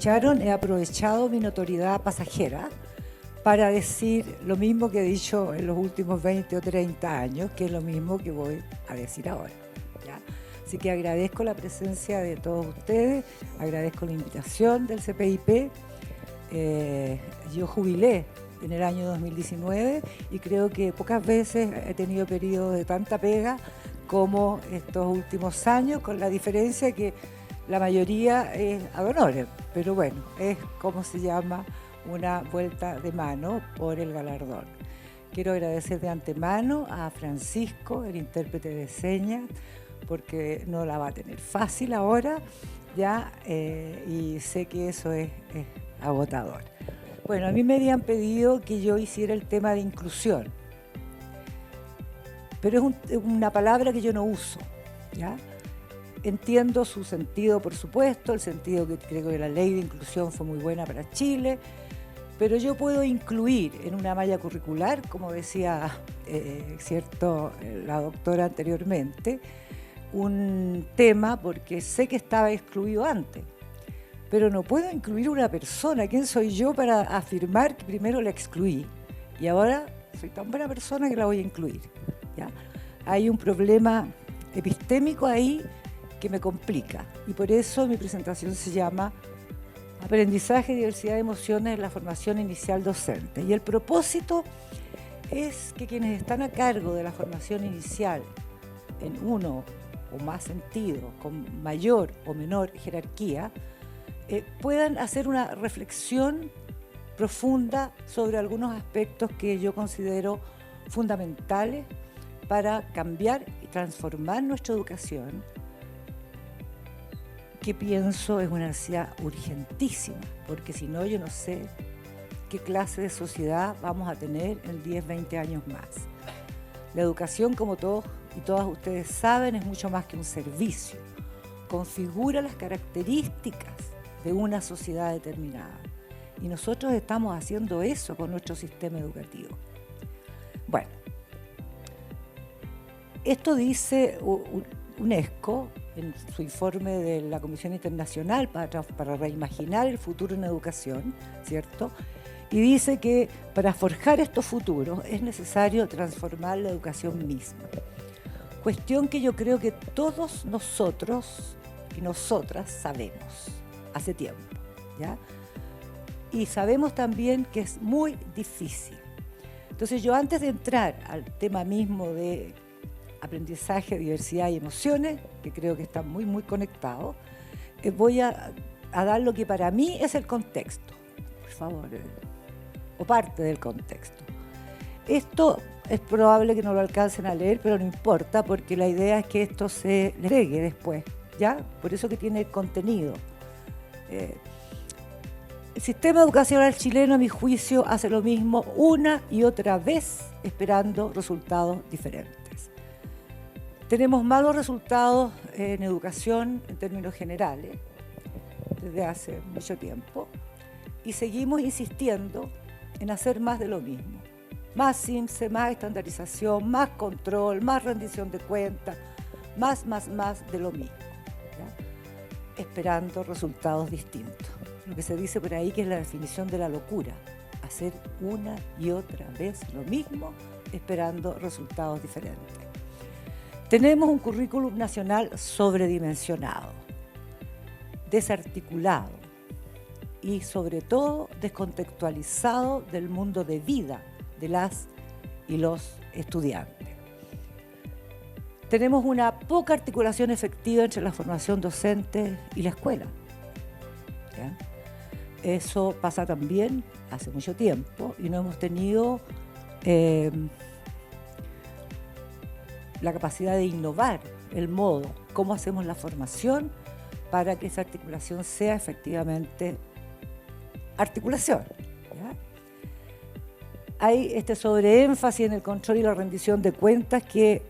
escucharon, he aprovechado mi notoriedad pasajera para decir lo mismo que he dicho en los últimos 20 o 30 años, que es lo mismo que voy a decir ahora, ¿ya? Así que agradezco la presencia de todos ustedes, agradezco la invitación del CPIP. Yo jubilé en el año 2019 y creo que pocas veces he tenido periodos de tanta pega como estos últimos años, con la diferencia que la mayoría es ad honorem, pero bueno, es como se llama una vuelta de mano por el galardón. Quiero agradecer de antemano a Francisco, el intérprete de señas, porque no la va a tener fácil ahora, ya, y sé que eso es agotador. Bueno, a mí me habían pedido que yo hiciera el tema de inclusión, pero es una palabra que yo no uso, ¿ya? Entiendo su sentido, por supuesto, el sentido que creo que la ley de inclusión fue muy buena para Chile, pero yo puedo incluir en una malla curricular, como decía la doctora anteriormente, un tema porque sé que estaba excluido antes, pero no puedo incluir una persona. ¿Quién soy yo para afirmar que primero la excluí y ahora soy tan buena persona que la voy a incluir, ¿ya? Hay un problema epistémico ahí que me complica y por eso mi presentación se llama Aprendizaje y diversidad de emociones en la formación inicial docente. Y el propósito es que quienes están a cargo de la formación inicial en uno o más sentidos, con mayor o menor jerarquía, puedan hacer una reflexión profunda sobre algunos aspectos que yo considero fundamentales para cambiar y transformar nuestra educación, que pienso es una necesidad urgentísima, porque si no yo no sé qué clase de sociedad vamos a tener en 10, 20 años más. La educación, como todos y todas ustedes saben, es mucho más que un servicio. Configura las características de una sociedad determinada. Y nosotros estamos haciendo eso con nuestro sistema educativo. Bueno, esto dice UNESCO en su informe de la Comisión Internacional para reimaginar el futuro en educación, ¿cierto? Y dice que para forjar estos futuros es necesario transformar la educación misma. Cuestión que yo creo que todos nosotros y nosotras sabemos hace tiempo, ¿ya? Y sabemos también que es muy difícil. Entonces yo, antes de entrar al tema mismo de aprendizaje, diversidad y emociones, que creo que están muy, muy conectados, voy a dar lo que para mí es el contexto, por favor, o parte del contexto. Esto es probable que no lo alcancen a leer, pero no importa, porque la idea es que esto se agregue después, ¿ya? Por eso que tiene contenido. El sistema educacional chileno, a mi juicio, hace lo mismo una y otra vez, esperando resultados diferentes. Tenemos malos resultados en educación en términos generales desde hace mucho tiempo y seguimos insistiendo en hacer más de lo mismo. Más CIMSE, más estandarización, más control, más rendición de cuentas, más de lo mismo, ¿ya? Esperando resultados distintos. Lo que se dice por ahí que es la definición de la locura, hacer una y otra vez lo mismo esperando resultados diferentes. Tenemos un currículum nacional sobredimensionado, desarticulado y sobre todo descontextualizado del mundo de vida de las y los estudiantes. Tenemos una poca articulación efectiva entre la formación docente y la escuela, ¿ya? Eso pasa también hace mucho tiempo y no hemos tenido la capacidad de innovar el modo, cómo hacemos la formación para que esa articulación sea efectivamente articulación, ¿ya? Hay este sobreénfasis en el control y la rendición de cuentas que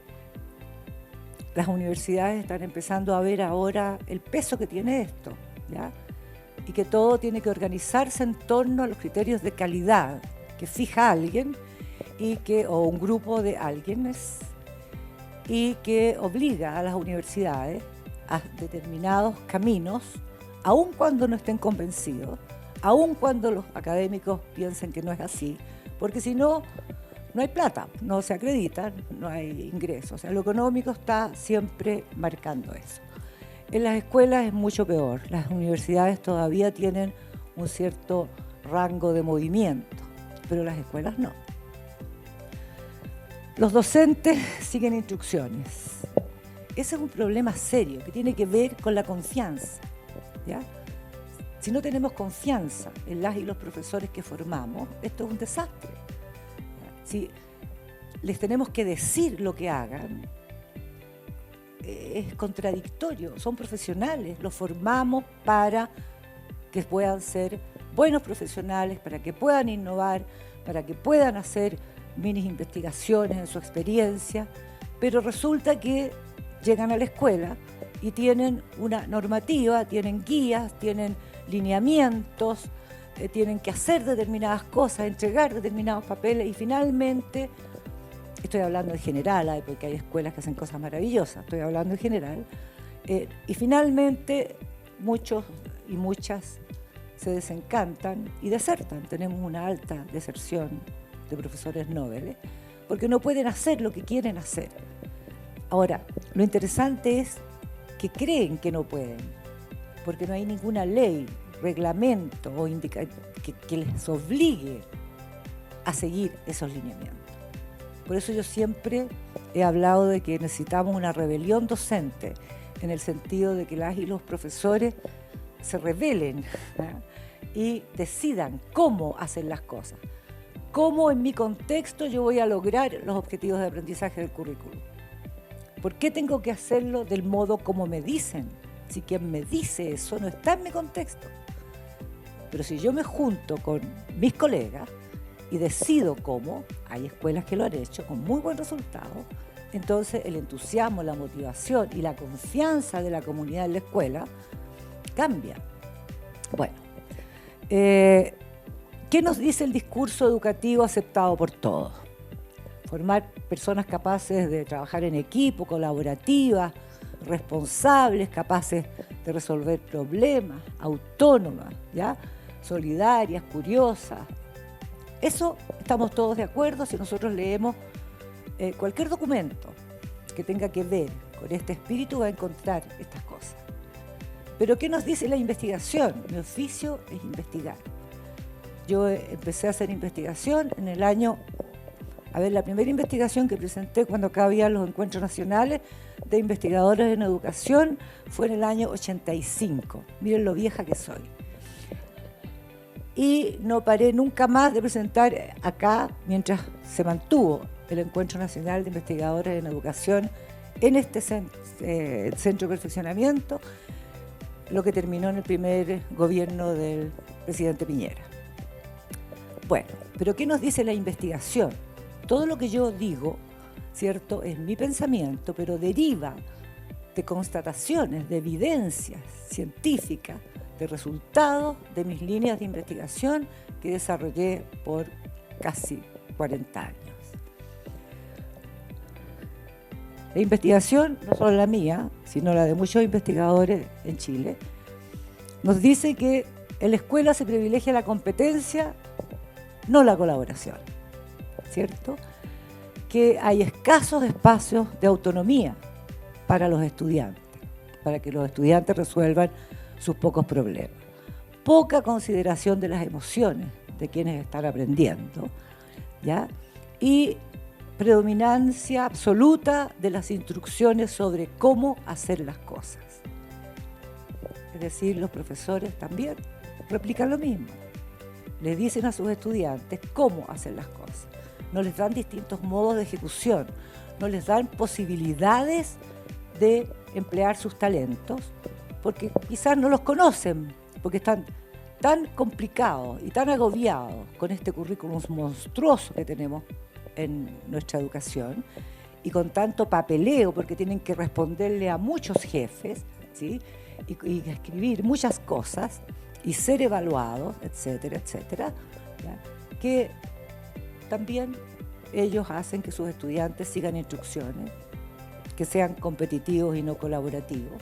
las universidades están empezando a ver ahora el peso que tiene esto, ¿ya? Y que todo tiene que organizarse en torno a los criterios de calidad que fija alguien o un grupo de alguienes, y que obliga a las universidades a determinados caminos aun cuando no estén convencidos, aun cuando los académicos piensen que no es así, porque si no, no hay plata, no se acreditan, no hay ingresos. O sea, lo económico está siempre marcando eso. En las escuelas es mucho peor. Las universidades todavía tienen un cierto rango de movimiento, pero las escuelas no. Los docentes siguen instrucciones. Ese es un problema serio que tiene que ver con la confianza, ¿ya? Si no tenemos confianza en las y los profesores que formamos, esto es un desastre. Si les tenemos que decir lo que hagan, es contradictorio. Son profesionales, los formamos para que puedan ser buenos profesionales, para que puedan innovar, para que puedan hacer mini investigaciones en su experiencia, pero resulta que llegan a la escuela y tienen una normativa, tienen guías, tienen lineamientos, tienen que hacer determinadas cosas, entregar determinados papeles y finalmente, estoy hablando en general, porque hay escuelas que hacen cosas maravillosas, estoy hablando en general, y finalmente muchos y muchas se desencantan y desertan. Tenemos una alta deserción de profesores nobles porque no pueden hacer lo que quieren hacer. Ahora, lo interesante es que creen que no pueden, porque no hay ninguna ley, reglamento o que les obligue a seguir esos lineamientos. Por eso yo siempre he hablado de que necesitamos una rebelión docente, en el sentido de que las y los profesores se rebelen, ¿eh? Y decidan cómo hacer las cosas, cómo en mi contexto yo voy a lograr los objetivos de aprendizaje del currículum. ¿Por qué tengo que hacerlo del modo como me dicen? Si quien me dice eso no está en mi contexto. Pero si yo me junto con mis colegas y decido cómo, hay escuelas que lo han hecho con muy buen resultado, entonces el entusiasmo, la motivación y la confianza de la comunidad en la escuela cambia. Bueno, ¿qué nos dice el discurso educativo aceptado por todos? Formar personas capaces de trabajar en equipo, colaborativas, responsables, capaces de resolver problemas, autónomas, ¿ya? Solidarias, curiosas. Eso estamos todos de acuerdo si nosotros leemos cualquier documento que tenga que ver con este espíritu, va a encontrar estas cosas. Pero ¿qué nos dice la investigación? Mi oficio es investigar. Yo empecé a hacer investigación en el año... la primera investigación que presenté cuando acá había los encuentros nacionales de investigadores en educación fue en el año 85. Miren lo vieja que soy. Y no paré nunca más de presentar acá, mientras se mantuvo el Encuentro Nacional de Investigadores en Educación en este centro de perfeccionamiento, lo que terminó en el primer gobierno del presidente Piñera. Bueno, pero ¿qué nos dice la investigación? Todo lo que yo digo, ¿cierto?, es mi pensamiento, pero deriva de constataciones, de evidencias científicas, de resultados de mis líneas de investigación que desarrollé por casi 40 años. La investigación, no solo la mía, sino la de muchos investigadores en Chile, nos dice que en la escuela se privilegia la competencia, no la colaboración, ¿cierto? Que hay escasos espacios de autonomía para los estudiantes, para que los estudiantes resuelvan sus pocos problemas. Poca consideración de las emociones de quienes están aprendiendo, ¿ya? Y predominancia absoluta de las instrucciones sobre cómo hacer las cosas. Es decir, los profesores también replican lo mismo. Les dicen a sus estudiantes cómo hacer las cosas. No les dan distintos modos de ejecución, no les dan posibilidades de emplear sus talentos, porque quizás no los conocen, porque están tan complicados y tan agobiados con este currículum monstruoso que tenemos en nuestra educación y con tanto papeleo, porque tienen que responderle a muchos jefes, ¿sí? y escribir muchas cosas y ser evaluados, etcétera, etcétera, ¿ya? Que también ellos hacen que sus estudiantes sigan instrucciones, que sean competitivos y no colaborativos.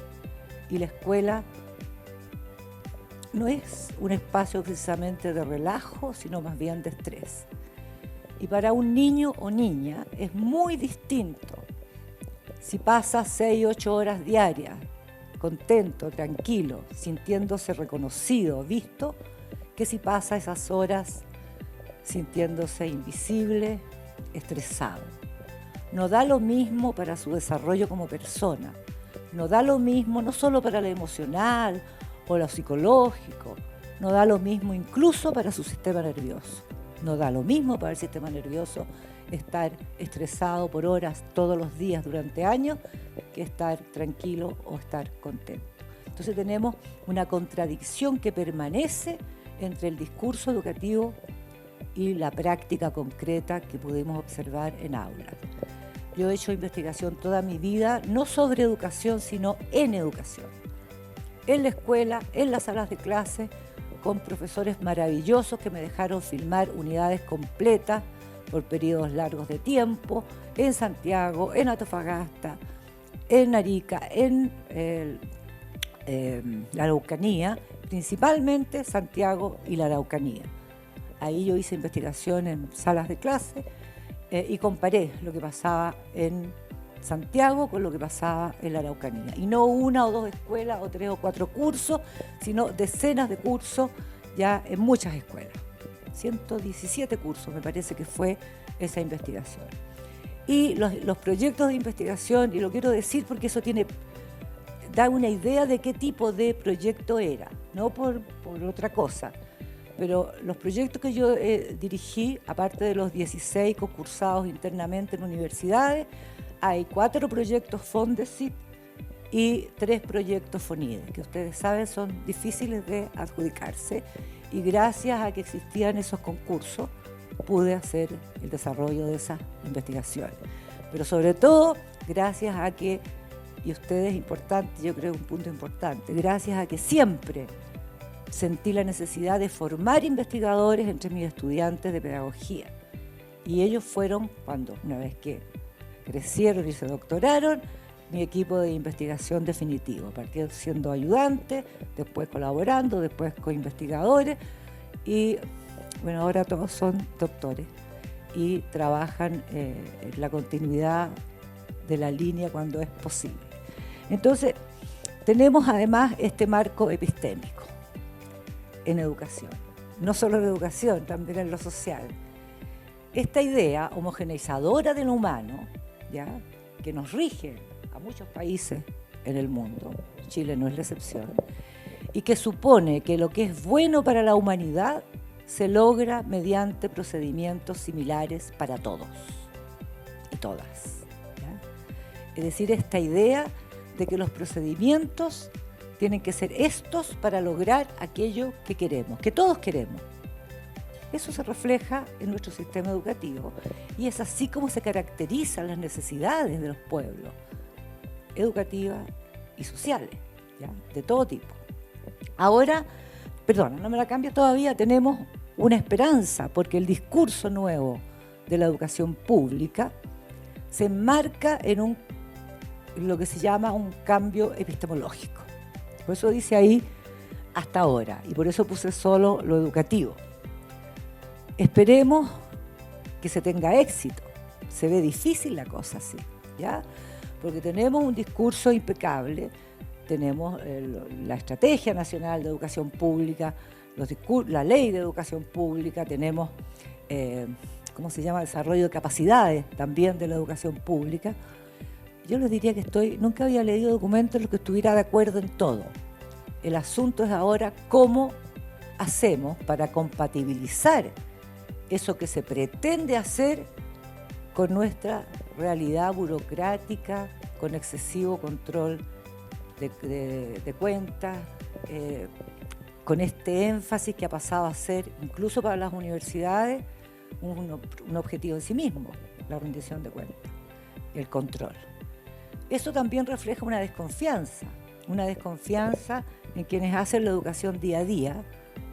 Y la escuela no es un espacio precisamente de relajo, sino más bien de estrés. Y para un niño o niña es muy distinto si pasa 6, 8 horas diarias, contento, tranquilo, sintiéndose reconocido, visto, que si pasa esas horas sintiéndose invisible, estresado. No da lo mismo para su desarrollo como persona, no da lo mismo no solo para lo emocional o lo psicológico, no da lo mismo incluso para su sistema nervioso. No da lo mismo para el sistema nervioso estar estresado por horas todos los días durante años que estar tranquilo o estar contento. Entonces tenemos una contradicción que permanece entre el discurso educativo y la práctica concreta que pudimos observar en aulas. Yo he hecho investigación toda mi vida, no sobre educación, sino en educación. En la escuela, en las salas de clase, con profesores maravillosos que me dejaron filmar unidades completas por periodos largos de tiempo, en Santiago, en Antofagasta, en Arica, en la Araucanía, principalmente Santiago y la Araucanía. Ahí yo hice investigación en salas de clase y comparé lo que pasaba en Santiago con lo que pasaba en la Araucanía. Y no una o dos escuelas o 3 o 4 cursos, sino decenas de cursos ya en muchas escuelas. 117 cursos me parece que fue esa investigación. Y los proyectos de investigación, y lo quiero decir porque eso da una idea de qué tipo de proyecto era, no por otra cosa. Pero los proyectos que yo dirigí, aparte de los 16 concursados internamente en universidades, hay 4 proyectos Fondesit y 3 proyectos FONIDE, que ustedes saben son difíciles de adjudicarse, y gracias a que existían esos concursos pude hacer el desarrollo de esas investigaciones. Pero sobre todo, gracias a que, y ustedes importante, yo creo un punto importante, gracias a que siempre sentí la necesidad de formar investigadores entre mis estudiantes de pedagogía. Y ellos fueron, una vez que crecieron y se doctoraron, mi equipo de investigación definitivo. Partí siendo ayudante, después colaborando, después co-investigadores y bueno, ahora todos son doctores y trabajan en la continuidad de la línea cuando es posible. Entonces, tenemos además este marco epistémico en educación, no solo en educación, también en lo social. Esta idea homogeneizadora de lo humano, ¿ya?, que nos rige a muchos países en el mundo, Chile no es la excepción, y que supone que lo que es bueno para la humanidad se logra mediante procedimientos similares para todos y todas, ¿ya? Es decir, esta idea de que los procedimientos tienen que ser estos para lograr aquello que queremos, que todos queremos. Eso se refleja en nuestro sistema educativo y es así como se caracterizan las necesidades de los pueblos, educativas y sociales, ¿ya?, de todo tipo. Ahora, perdón, no me la cambio todavía, tenemos una esperanza porque el discurso nuevo de la educación pública se enmarca en lo que se llama un cambio epistemológico. Por eso dice ahí hasta ahora, y por eso puse solo lo educativo. Esperemos que se tenga éxito. Se ve difícil la cosa así, ¿ya? Porque tenemos un discurso impecable, tenemos la Estrategia Nacional de Educación Pública, la Ley de Educación Pública, tenemos, desarrollo de capacidades también de la educación pública. Yo les diría que nunca había leído documentos en los que estuviera de acuerdo en todo. El asunto es ahora cómo hacemos para compatibilizar eso que se pretende hacer con nuestra realidad burocrática, con excesivo control de cuentas, con este énfasis que ha pasado a ser, incluso para las universidades, un objetivo en sí mismo, la rendición de cuentas, el control. Eso también refleja una desconfianza en quienes hacen la educación día a día,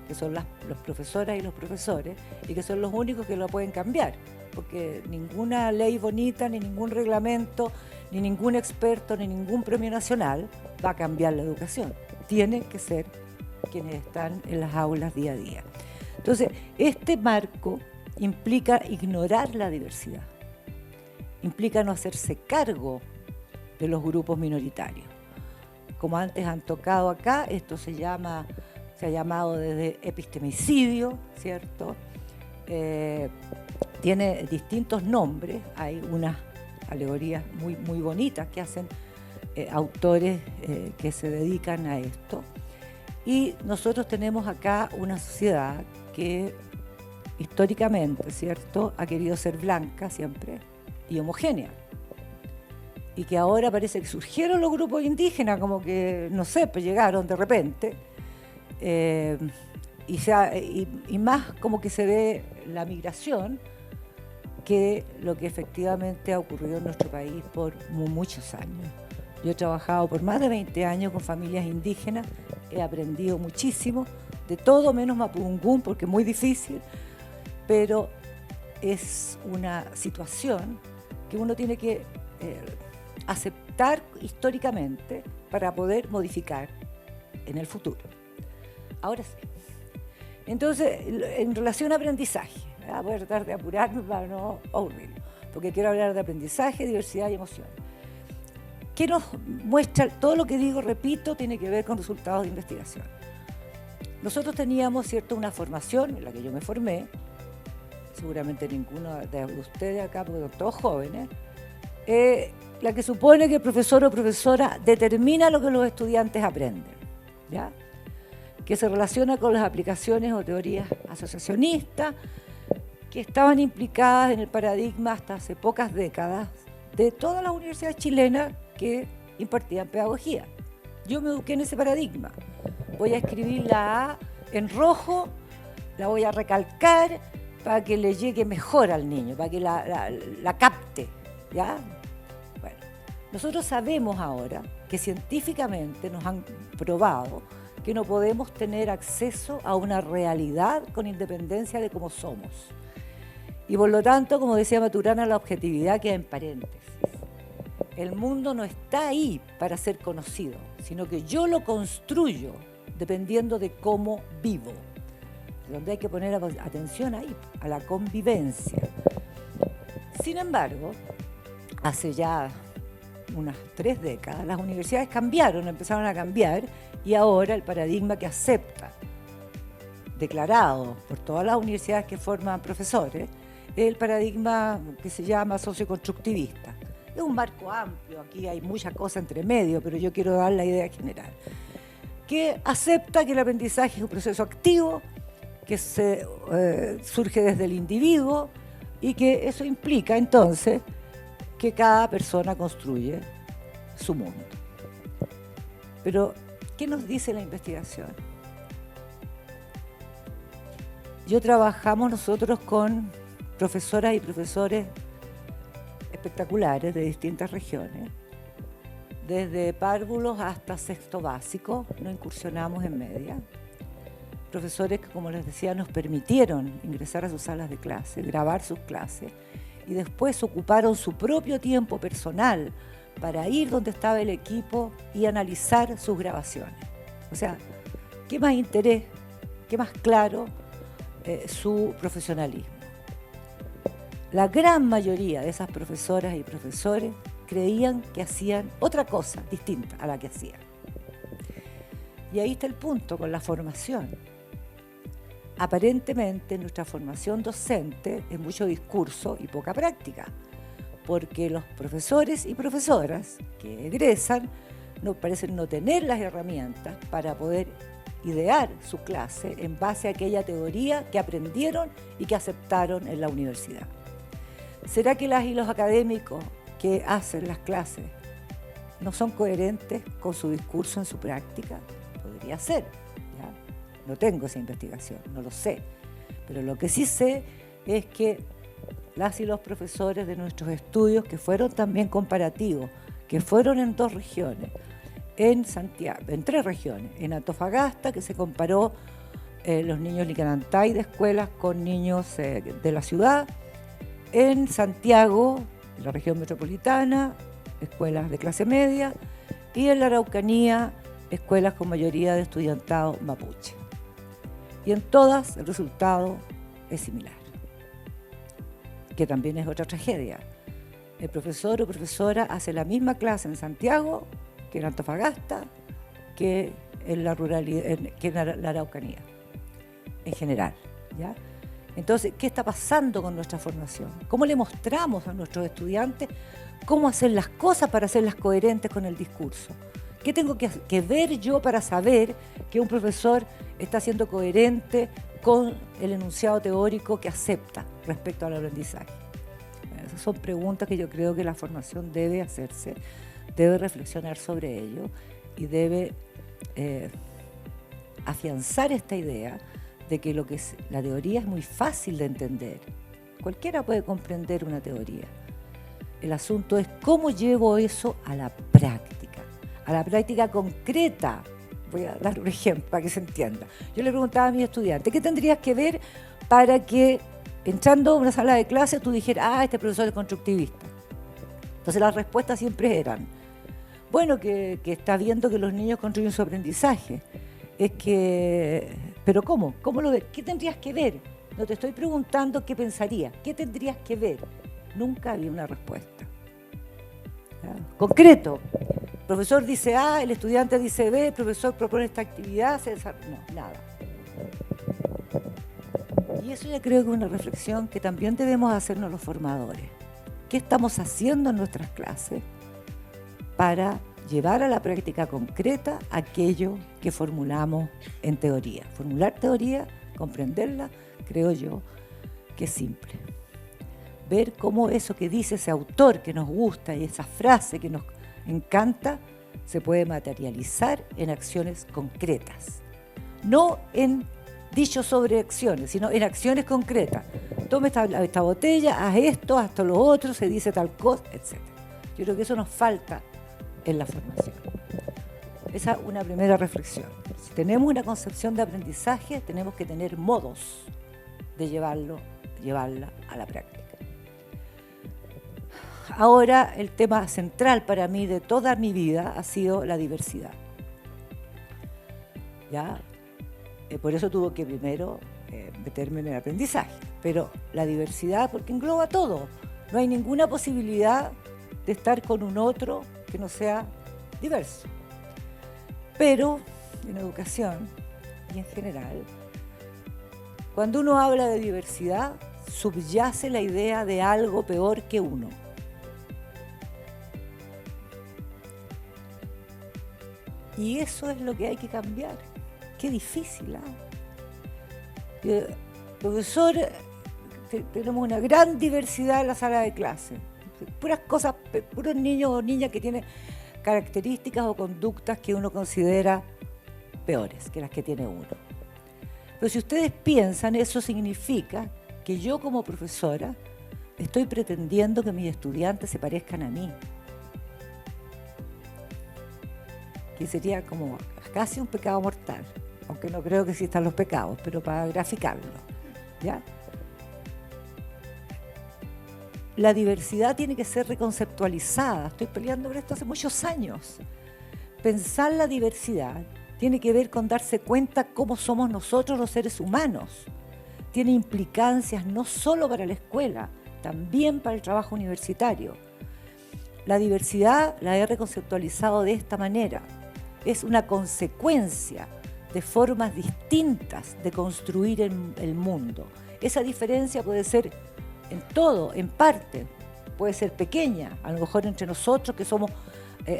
que son las profesoras y los profesores, y que son los únicos que lo pueden cambiar, porque ninguna ley bonita, ni ningún reglamento, ni ningún experto, ni ningún premio nacional va a cambiar la educación. Tiene que ser quienes están en las aulas día a día. Entonces, este marco implica ignorar la diversidad, implica no hacerse cargo de los grupos minoritarios. Como antes han tocado acá, esto se ha llamado desde epistemicidio, ¿cierto? Tiene distintos nombres, hay unas alegorías muy, muy bonitas que hacen autores que se dedican a esto. Y nosotros tenemos acá una sociedad que históricamente, ¿cierto?, ha querido ser blanca siempre y homogénea. Y que ahora parece que surgieron los grupos indígenas, como que, no sé, pues llegaron de repente. Y más como que se ve la migración que lo que efectivamente ha ocurrido en nuestro país por muchos años. Yo he trabajado por más de 20 años con familias indígenas, he aprendido muchísimo, de todo menos mapudungún, porque es muy difícil, pero es una situación que uno tiene que aceptar históricamente para poder modificar en el futuro. Ahora sí. Entonces, en relación a aprendizaje, voy a tratar de apurarme para no aburrirlo, porque quiero hablar de aprendizaje, diversidad y emoción. ¿Qué nos muestra? Todo lo que digo, repito, tiene que ver con resultados de investigación. Nosotros teníamos, ¿cierto?, una formación en la que yo me formé, seguramente ninguno de ustedes acá, porque son todos jóvenes, la que supone que el profesor o profesora determina lo que los estudiantes aprenden, ¿ya?, que se relaciona con las aplicaciones o teorías asociacionistas que estaban implicadas en el paradigma hasta hace pocas décadas de todas las universidades chilenas que impartían pedagogía. Yo me eduqué en ese paradigma. Voy a escribir la A en rojo, la voy a recalcar para que le llegue mejor al niño, para que la capte, ¿ya? Bueno, nosotros sabemos ahora que científicamente nos han probado que no podemos tener acceso a una realidad con independencia de cómo somos. Y por lo tanto, como decía Maturana, la objetividad queda en paréntesis. El mundo no está ahí para ser conocido, sino que yo lo construyo dependiendo de cómo vivo. Donde hay que poner atención ahí, a la convivencia. Sin embargo, hace ya unas 3 décadas, las universidades cambiaron, empezaron a cambiar, y ahora el paradigma que acepta, declarado por todas las universidades que forman profesores, es el paradigma que se llama socioconstructivista. Es un marco amplio, aquí hay mucha cosa entre medio, pero yo quiero dar la idea general, que acepta que el aprendizaje es un proceso activo, que surge desde el individuo y que eso implica entonces que cada persona construye su mundo. Pero, ¿qué nos dice la investigación? Trabajamos nosotros con profesoras y profesores espectaculares de distintas regiones, desde párvulos hasta sexto básico, no incursionamos en media. Profesores que, como les decía, nos permitieron ingresar a sus salas de clase, grabar sus clases, y después ocuparon su propio tiempo personal para ir donde estaba el equipo y analizar sus grabaciones. O sea, ¿qué más interés, qué más claro su profesionalismo? La gran mayoría de esas profesoras y profesores creían que hacían otra cosa distinta a la que hacían. Y ahí está el punto con la formación. Aparentemente nuestra formación docente es mucho discurso y poca práctica, porque los profesores y profesoras que egresan parecen no tener las herramientas para poder idear su clase en base a aquella teoría que aprendieron y que aceptaron en la universidad. ¿Será que las y los académicos que hacen las clases no son coherentes con su discurso en su práctica? Podría ser, ¿ya? No tengo esa investigación, no lo sé. Pero lo que sí sé es que las y los profesores de nuestros estudios, que fueron también comparativos, que fueron en 2 regiones, en Santiago, en 3 regiones, en Antofagasta, que se comparó los niños Licanantay de escuelas con niños de la ciudad, en Santiago, en la región metropolitana, escuelas de clase media, y en la Araucanía, escuelas con mayoría de estudiantado mapuche. Y en todas el resultado es similar, que también es otra tragedia. El profesor o profesora hace la misma clase en Santiago que en Antofagasta, que en la ruralidad, que en la Araucanía, en general, ¿ya? Entonces, ¿qué está pasando con nuestra formación? ¿Cómo le mostramos a nuestros estudiantes cómo hacer las cosas para hacerlas coherentes con el discurso? ¿Qué tengo que ver yo para saber que un profesor está siendo coherente con el enunciado teórico que acepta respecto al aprendizaje? Esas son preguntas que yo creo que la formación debe hacerse, debe reflexionar sobre ello y debe afianzar esta idea de que la teoría es muy fácil de entender. Cualquiera puede comprender una teoría. El asunto es cómo llevo eso a la práctica concreta. Voy a dar un ejemplo para que se entienda. Yo le preguntaba a mis estudiantes, ¿qué tendrías que ver para que entrando a una sala de clase tú dijeras, este profesor es constructivista? Entonces las respuestas siempre eran, bueno, que está viendo que los niños construyen su aprendizaje. ¿Pero cómo? ¿Cómo lo ves? ¿Qué tendrías que ver? No te estoy preguntando qué pensaría, ¿qué tendrías que ver? Nunca había una respuesta. ¿Ya? Concreto. El profesor dice A, el estudiante dice B, el profesor propone esta actividad, no, nada. Y eso ya creo que es una reflexión que también debemos hacernos los formadores. ¿Qué estamos haciendo en nuestras clases para llevar a la práctica concreta aquello que formulamos en teoría? Formular teoría, comprenderla, creo yo que es simple. Ver cómo eso que dice ese autor que nos gusta y esa frase que nos encanta se puede materializar en acciones concretas. No en dichos sobre acciones, sino en acciones concretas. Toma esta botella, haz esto, haz lo otro, se dice tal cosa, etc. Yo creo que eso nos falta en la formación. Esa es una primera reflexión. Si tenemos una concepción de aprendizaje, tenemos que tener modos de llevarla a la práctica. Ahora, el tema central para mí de toda mi vida ha sido la diversidad. ¿Ya? Por eso tuve que primero meterme en el aprendizaje. Pero la diversidad, porque engloba todo. No hay ninguna posibilidad de estar con un otro que no sea diverso. Pero en educación y en general, cuando uno habla de diversidad, subyace la idea de algo peor que uno. Y eso es lo que hay que cambiar. Qué difícil, ¿eh? Profesor, tenemos una gran diversidad en la sala de clase. Puras cosas, puros niños o niñas que tienen características o conductas que uno considera peores que las que tiene uno. Pero si ustedes piensan, eso significa que yo como profesora estoy pretendiendo que mis estudiantes se parezcan a mí. Que sería como casi un pecado mortal, aunque no creo que existan los pecados, pero para graficarlo, ¿ya? La diversidad tiene que ser reconceptualizada. Estoy peleando por esto hace muchos años. Pensar la diversidad tiene que ver con darse cuenta cómo somos nosotros los seres humanos. Tiene implicancias no solo para la escuela, también para el trabajo universitario. La diversidad la he reconceptualizado de esta manera. Es una consecuencia de formas distintas de construir el mundo. Esa diferencia puede ser en todo, en parte, puede ser pequeña, a lo mejor entre nosotros que somos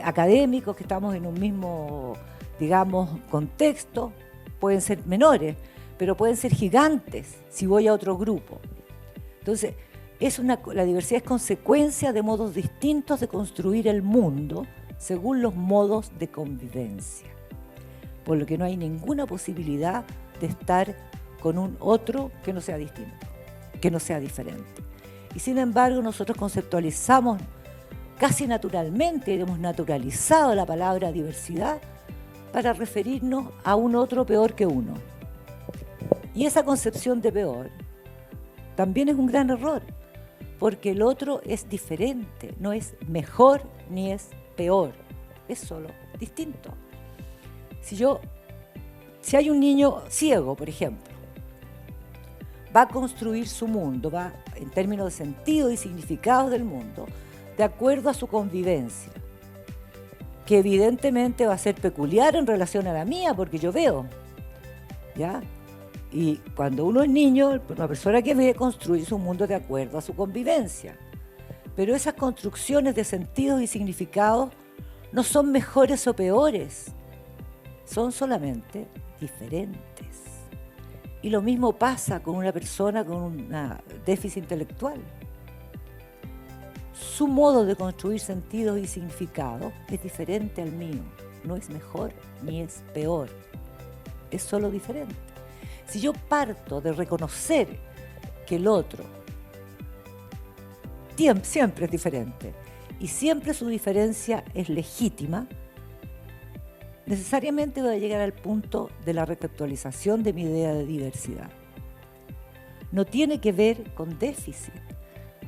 académicos, que estamos en un mismo, digamos, contexto, pueden ser menores, pero pueden ser gigantes si voy a otro grupo. Entonces, la diversidad es consecuencia de modos distintos de construir el mundo según los modos de convivencia. Por lo que no hay ninguna posibilidad de estar con un otro que no sea distinto, que no sea diferente. Y sin embargo, nosotros conceptualizamos casi naturalmente, hemos naturalizado la palabra diversidad para referirnos a un otro peor que uno. Y esa concepción de peor también es un gran error, porque el otro es diferente, no es mejor ni es peor, es solo distinto. Si hay un niño ciego, por ejemplo, va a construir su mundo, va en términos de sentido y significado del mundo, de acuerdo a su convivencia, que evidentemente va a ser peculiar en relación a la mía, porque yo veo, ¿ya? Y cuando uno es niño, una persona que ve construye su mundo de acuerdo a su convivencia. Pero esas construcciones de sentidos y significados no son mejores o peores, son solamente diferentes. Y lo mismo pasa con una persona con un déficit intelectual. Su modo de construir sentidos y significados es diferente al mío. No es mejor ni es peor. Es solo diferente. Si yo parto de reconocer que el otro siempre es diferente y siempre su diferencia es legítima, necesariamente voy a llegar al punto de la reconceptualización de mi idea de diversidad. No tiene que ver con déficit.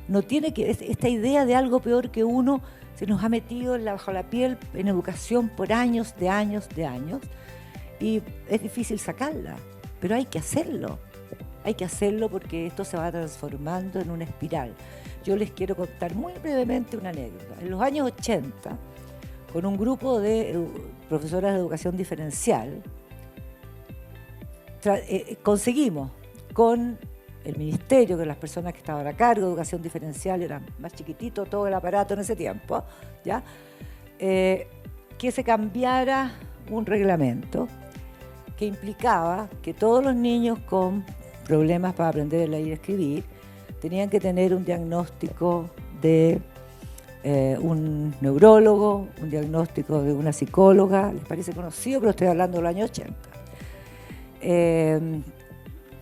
No tiene que esta idea de algo peor que uno se nos ha metido bajo la piel en educación por años, y es difícil sacarla, pero hay que hacerlo. Hay que hacerlo porque esto se va transformando en una espiral. Yo les quiero contar muy brevemente una anécdota. En los años 80, con un grupo de profesoras de educación diferencial, conseguimos con el ministerio, que las personas que estaban a cargo de educación diferencial eran más chiquititos, todo el aparato en ese tiempo, ¿ya? Que se cambiara un reglamento que implicaba que todos los niños con problemas para aprender a leer y escribir tenían que tener un diagnóstico de un neurólogo, un diagnóstico de una psicóloga, les parece conocido, pero estoy hablando del año 80.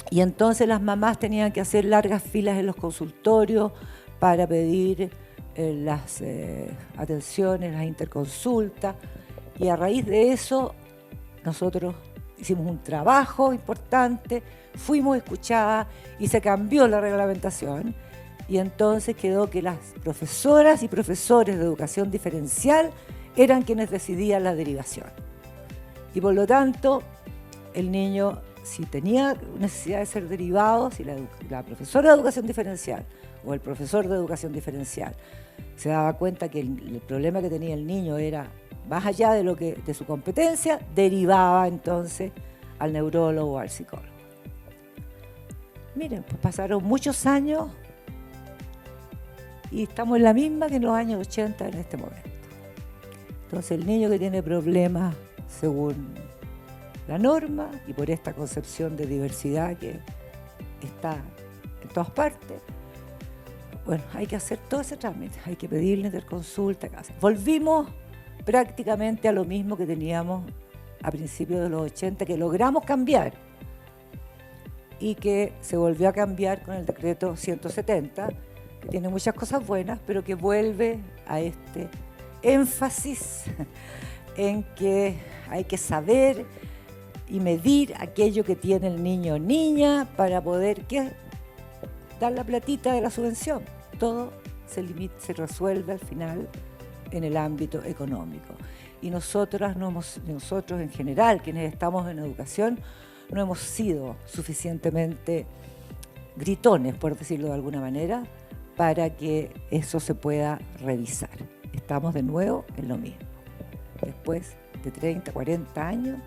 Y entonces las mamás tenían que hacer largas filas en los consultorios para pedir las atenciones, las interconsultas, y a raíz de eso nosotros hicimos un trabajo importante, fuimos escuchadas y se cambió la reglamentación, y entonces quedó que las profesoras y profesores de educación diferencial eran quienes decidían la derivación. Y por lo tanto, el niño, si tenía necesidad de ser derivado, si la profesora de educación diferencial o el profesor de educación diferencial se daba cuenta que el problema que tenía el niño era más allá de su competencia, derivaba entonces al neurólogo o al psicólogo. Miren, pues pasaron muchos años y estamos en la misma que en los años 80 en este momento. Entonces el niño que tiene problemas según la norma y por esta concepción de diversidad que está en todas partes, bueno, hay que hacer todo ese trámite, hay que pedirle interconsulta. Volvimos prácticamente a lo mismo que teníamos a principios de los 80, que logramos cambiar y que se volvió a cambiar con el decreto 170, que tiene muchas cosas buenas, pero que vuelve a este énfasis en que hay que saber y medir aquello que tiene el niño o niña para poder dar la platita de la subvención. Todo se resuelve al final en el ámbito económico. Y nosotros en general, quienes estamos en educación, no hemos sido suficientemente gritones, por decirlo de alguna manera, para que eso se pueda revisar. Estamos de nuevo en lo mismo. Después de 30, 40 años,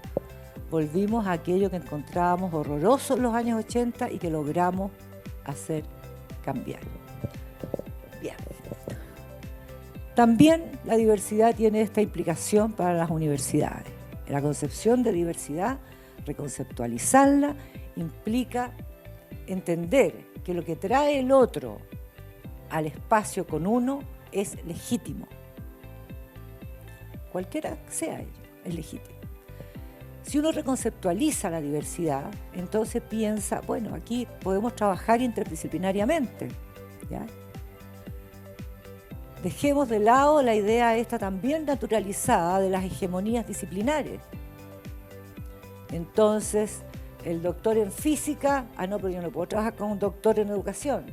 volvimos a aquello que encontrábamos horroroso en los años 80 y que logramos hacer cambiar. Bien. También la diversidad tiene esta implicación para las universidades. La concepción de diversidad, reconceptualizarla, implica entender que lo que trae el otro al espacio con uno es legítimo. Cualquiera sea ello, es legítimo. Si uno reconceptualiza la diversidad, entonces piensa, bueno, aquí podemos trabajar interdisciplinariamente, ¿ya? Dejemos de lado la idea esta también naturalizada de las hegemonías disciplinares. Entonces, el doctor en física, no, pero yo no puedo trabajar con un doctor en educación.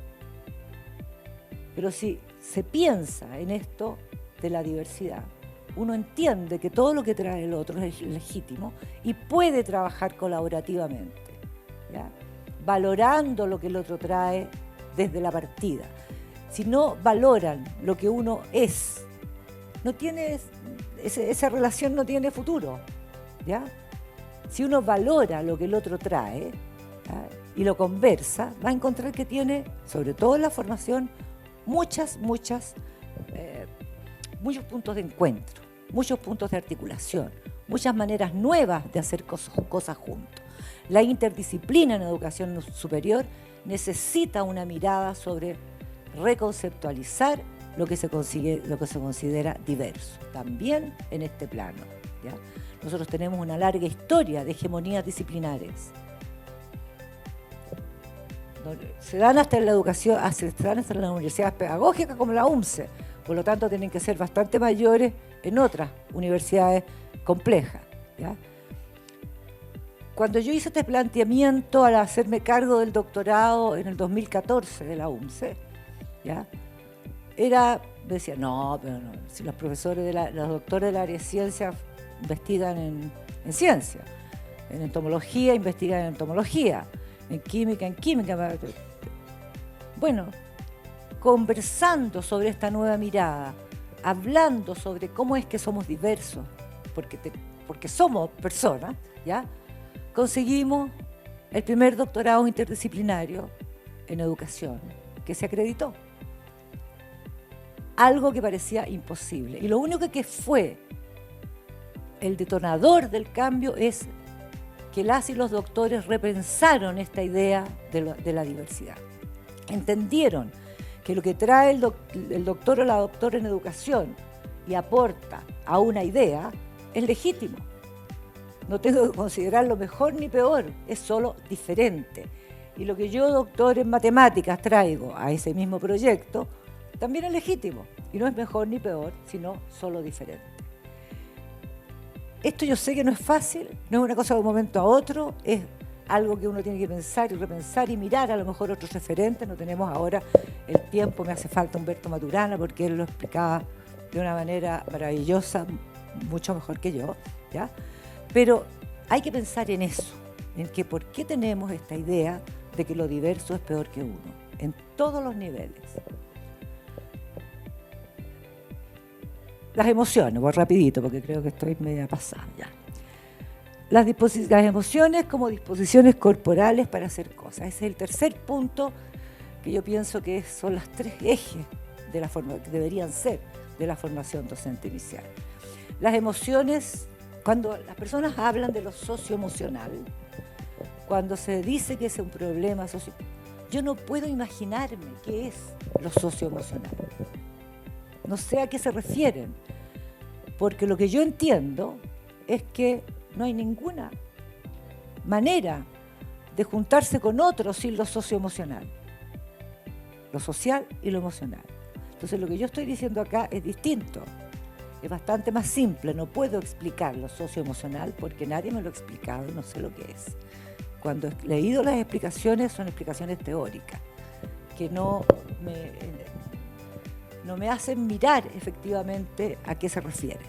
Pero si se piensa en esto de la diversidad, uno entiende que todo lo que trae el otro es legítimo y puede trabajar colaborativamente, ¿ya? Valorando lo que el otro trae desde la partida. Si no valoran lo que uno es, no tiene, esa relación no tiene futuro, ¿ya? Si uno valora lo que el otro trae, ¿ya?, y lo conversa, va a encontrar que tiene, sobre todo en la formación, muchos puntos de encuentro, muchos puntos de articulación, muchas maneras nuevas de hacer cosas juntos. La interdisciplina en educación superior necesita una mirada sobre reconceptualizar lo que se considera diverso, también en este plano, ¿ya? Nosotros tenemos una larga historia de hegemonías disciplinares. Se dan hasta en la educación, se dan hasta en las universidades pedagógicas como la UMCE, por lo tanto tienen que ser bastante mayores en otras universidades complejas, ¿ya? Cuando yo hice este planteamiento al hacerme cargo del doctorado en el 2014 de la UMCE, ¿ya?, me decían, no, pero no, si los profesores, los doctores del área de ciencia investigan en ciencia, en entomología investigan en entomología, en química. Bueno, conversando sobre esta nueva mirada, hablando sobre cómo es que somos diversos, porque somos personas, ¿ya?, conseguimos el primer doctorado interdisciplinario en educación que se acreditó. Algo que parecía imposible. Y lo único que fue el detonador del cambio es que las y los doctores repensaron esta idea de la diversidad. Entendieron que lo que trae el doctor o la doctora en educación y aporta a una idea es legítimo. No tengo que considerarlo mejor ni peor, es solo diferente. Y lo que yo, doctor en matemáticas, traigo a ese mismo proyecto, también es legítimo. Y no es mejor ni peor, sino solo diferente. Esto yo sé que no es fácil, no es una cosa de un momento a otro, es algo que uno tiene que pensar y repensar y mirar a lo mejor otros referentes. No tenemos ahora el tiempo, me hace falta Humberto Maturana, porque él lo explicaba de una manera maravillosa, mucho mejor que yo, ¿ya? Pero hay que pensar en eso, en que por qué tenemos esta idea de que lo diverso es peor que uno, en todos los niveles. Las emociones, voy rapidito porque creo que estoy media pasada ya. Las emociones como disposiciones corporales para hacer cosas. Ese es el tercer punto que yo pienso que son los tres ejes de la forma que deberían ser de la formación docente inicial. Las emociones, cuando las personas hablan de lo socioemocional, cuando se dice que es un problema yo no puedo imaginarme qué es lo socioemocional. No sé a qué se refieren, porque lo que yo entiendo es que no hay ninguna manera de juntarse con otros sin lo socioemocional, lo social y lo emocional. Entonces lo que yo estoy diciendo acá es distinto, es bastante más simple, no puedo explicar lo socioemocional porque nadie me lo ha explicado y no sé lo que es. Cuando he leído las explicaciones son explicaciones teóricas, que no me hacen mirar efectivamente a qué se refiere.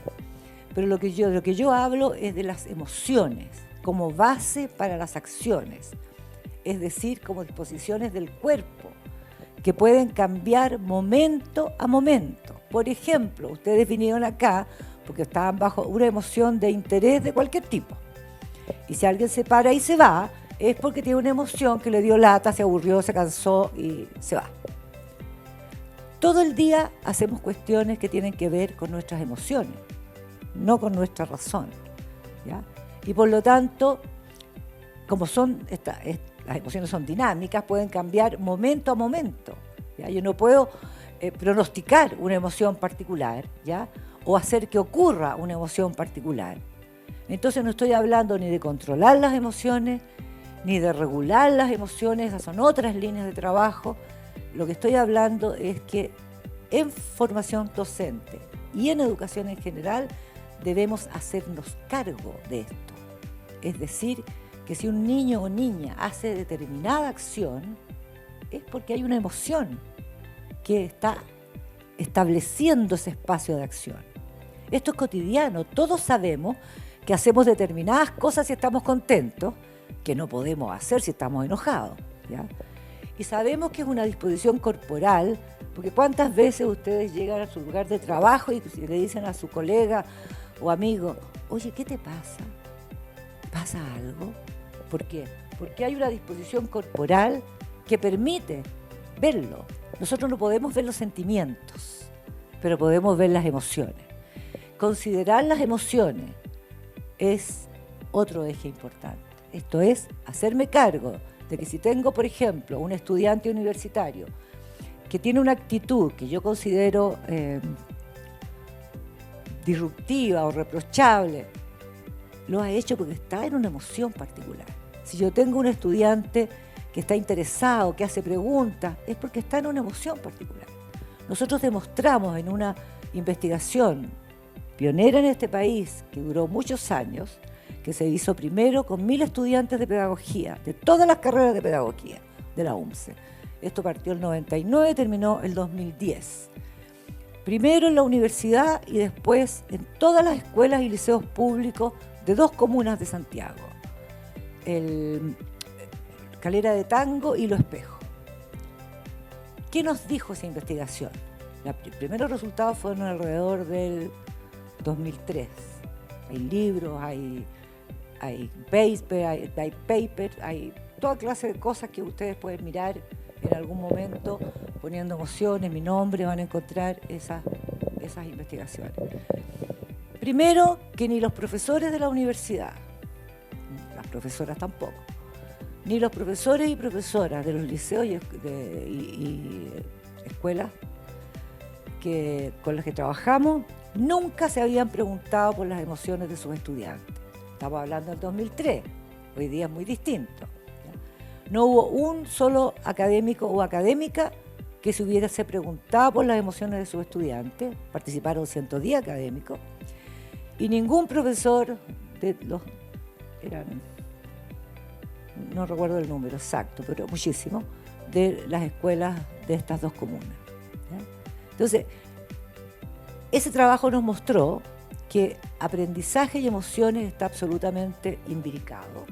Pero lo que yo hablo es de las emociones como base para las acciones, es decir, como disposiciones del cuerpo que pueden cambiar momento a momento. Por ejemplo, ustedes vinieron acá porque estaban bajo una emoción de interés de cualquier tipo. Y si alguien se para y se va, es porque tiene una emoción que le dio lata, se aburrió, se cansó y se va. Todo el día hacemos cuestiones que tienen que ver con nuestras emociones, no con nuestra razón, ¿ya? Y por lo tanto, como las emociones son dinámicas, pueden cambiar momento a momento, ¿ya? Yo no puedo pronosticar una emoción particular, ¿ya?, o hacer que ocurra una emoción particular. Entonces no estoy hablando ni de controlar las emociones, ni de regular las emociones, esas son otras líneas de trabajo. Lo que estoy hablando es que en formación docente y en educación en general debemos hacernos cargo de esto. Es decir, que si un niño o niña hace determinada acción, es porque hay una emoción que está estableciendo ese espacio de acción. Esto es cotidiano. Todos sabemos que hacemos determinadas cosas si estamos contentos, que no podemos hacer si estamos enojados, ¿ya? Y sabemos que es una disposición corporal, porque cuántas veces ustedes llegan a su lugar de trabajo y le dicen a su colega o amigo, oye, ¿qué te pasa? ¿Pasa algo? ¿Por qué? Porque hay una disposición corporal que permite verlo. Nosotros no podemos ver los sentimientos, pero podemos ver las emociones. Considerar las emociones es otro eje importante. Esto es hacerme cargo de que si tengo, por ejemplo, un estudiante universitario que tiene una actitud que yo considero disruptiva o reprochable, lo ha hecho porque está en una emoción particular. Si yo tengo un estudiante que está interesado, que hace preguntas, es porque está en una emoción particular. Nosotros demostramos en una investigación pionera en este país, que duró muchos años, que se hizo primero con 1.000 estudiantes de pedagogía, de todas las carreras de pedagogía de la UMCE. Esto partió el 99, terminó el 2010. Primero en la universidad y después en todas las escuelas y liceos públicos de 2 comunas de Santiago, Calera de Tango y Lo Espejo. ¿Qué nos dijo esa investigación? Los primeros resultados fueron alrededor del 2003. Hay libros, hay papers, hay toda clase de cosas que ustedes pueden mirar en algún momento poniendo emociones, mi nombre, van a encontrar esas investigaciones. Primero, que ni los profesores de la universidad, las profesoras tampoco, ni los profesores y profesoras de los liceos y escuelas con las que trabajamos, nunca se habían preguntado por las emociones de sus estudiantes. Estamos hablando del 2003, hoy día es muy distinto, ¿ya? No hubo un solo académico o académica que se hubiese preguntado por las emociones de sus estudiantes. Participaron 110 académicos y ningún profesor no recuerdo el número exacto, pero muchísimo, de las escuelas de estas 2 comunas, ¿ya? Entonces, ese trabajo nos mostró que aprendizaje y emociones está absolutamente imbricado,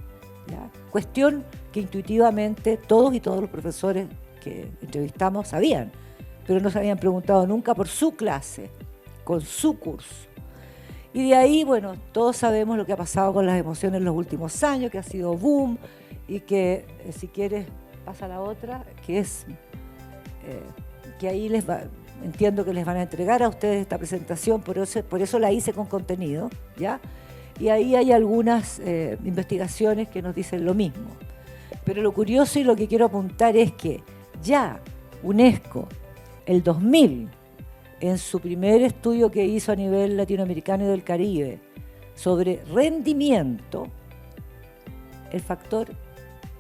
¿ya? Cuestión que intuitivamente todos los profesores que entrevistamos sabían, pero no se habían preguntado nunca por su clase, con su curso. Y de ahí, bueno, todos sabemos lo que ha pasado con las emociones en los últimos años, que ha sido boom, y que, si quieres, pasa la otra, que es que ahí entiendo que les van a entregar a ustedes esta presentación, por eso la hice con contenido, ¿ya? Y ahí hay algunas investigaciones que nos dicen lo mismo. Pero lo curioso y lo que quiero apuntar es que ya UNESCO, el 2000, en su primer estudio que hizo a nivel latinoamericano y del Caribe sobre rendimiento, el factor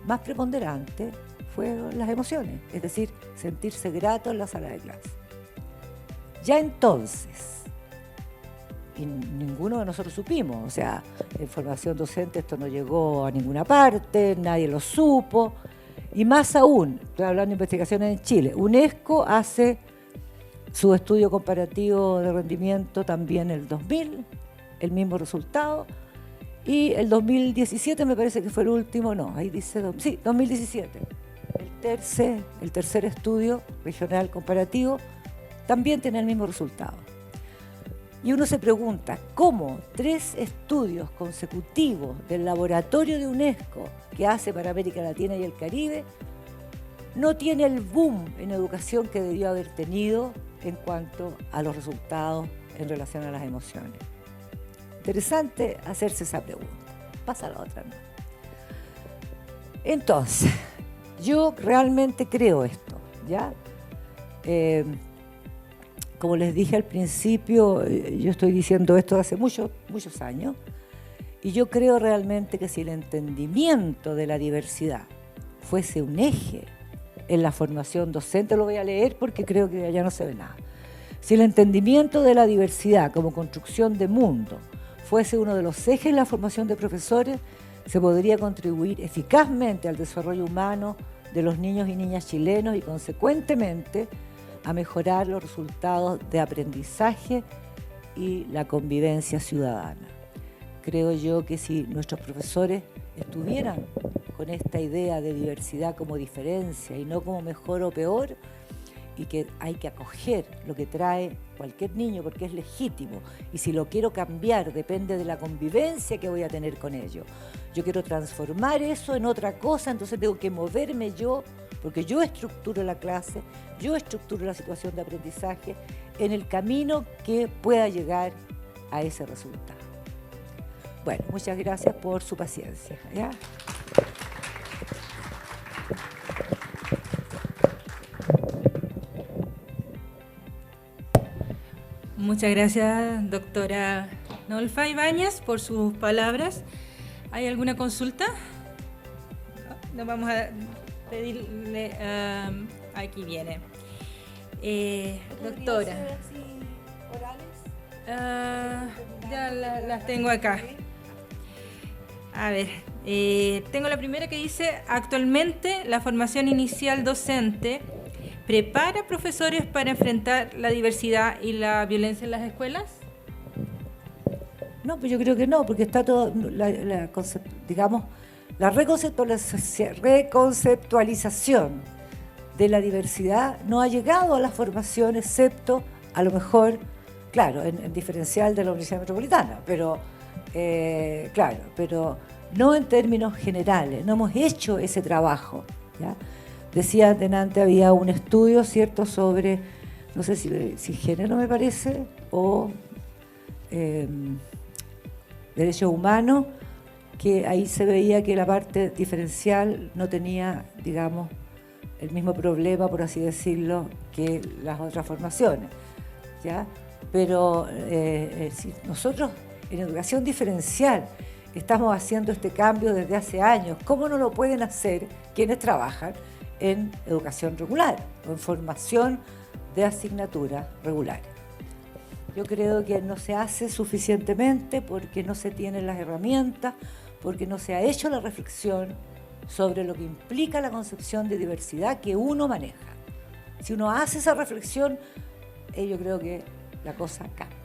más preponderante fueron las emociones, es decir, sentirse grato en la sala de clase. Ya entonces, y ninguno de nosotros supimos, o sea, en formación docente esto no llegó a ninguna parte, nadie lo supo, y más aún, estoy hablando de investigaciones en Chile, UNESCO hace su estudio comparativo de rendimiento también el 2000, el mismo resultado, y el 2017 me parece que fue el último, no, ahí dice, sí, 2017, el tercer estudio regional comparativo, también tiene el mismo resultado. Y uno se pregunta, ¿cómo 3 estudios consecutivos del laboratorio de UNESCO que hace para América Latina y el Caribe no tiene el boom en educación que debió haber tenido en cuanto a los resultados en relación a las emociones? Interesante hacerse esa pregunta. Pasa a la otra, ¿no? Entonces, yo realmente creo esto, ¿ya? Como les dije al principio, yo estoy diciendo esto hace muchos años, y yo creo realmente que si el entendimiento de la diversidad fuese un eje en la formación docente, lo voy a leer porque creo que allá no se ve nada. Si el entendimiento de la diversidad como construcción de mundo fuese uno de los ejes en la formación de profesores, se podría contribuir eficazmente al desarrollo humano de los niños y niñas chilenos y, consecuentemente, a mejorar los resultados de aprendizaje y la convivencia ciudadana. Creo yo que si nuestros profesores estuvieran con esta idea de diversidad como diferencia y no como mejor o peor, y que hay que acoger lo que trae cualquier niño porque es legítimo, y si lo quiero cambiar depende de la convivencia que voy a tener con ellos. Yo quiero transformar eso en otra cosa, entonces tengo que moverme yo, porque yo estructuro la clase, yo estructuro la situación de aprendizaje en el camino que pueda llegar a ese resultado. Bueno, muchas gracias por su paciencia, ¿ya? Muchas gracias, doctora Nolfa Ibáñez, por sus palabras. ¿Hay alguna consulta? No, vamos a pedirle... aquí viene. Doctora. Ya las tengo acá. A ver, tengo la primera que dice: actualmente la formación inicial docente prepara profesores para enfrentar la diversidad y la violencia en las escuelas. No, pues yo creo que no, porque está todo, digamos, la reconceptualización de la diversidad no ha llegado a la formación, excepto, a lo mejor, claro, en diferencial de la Universidad Metropolitana, pero, claro, pero no en términos generales, no hemos hecho ese trabajo, ¿ya? Decía antes, había un estudio, ¿cierto?, sobre, no sé si género me parece, o derechos humanos, que ahí se veía que la parte diferencial no tenía, digamos, el mismo problema, por así decirlo, que las otras formaciones, ¿ya? Pero si nosotros en educación diferencial estamos haciendo este cambio desde hace años, ¿cómo no lo pueden hacer quienes trabajan en educación regular o en formación de asignaturas regulares? Yo creo que no se hace suficientemente porque no se tienen las herramientas, porque no se ha hecho la reflexión sobre lo que implica la concepción de diversidad que uno maneja. Si uno hace esa reflexión, yo creo que la cosa cambia.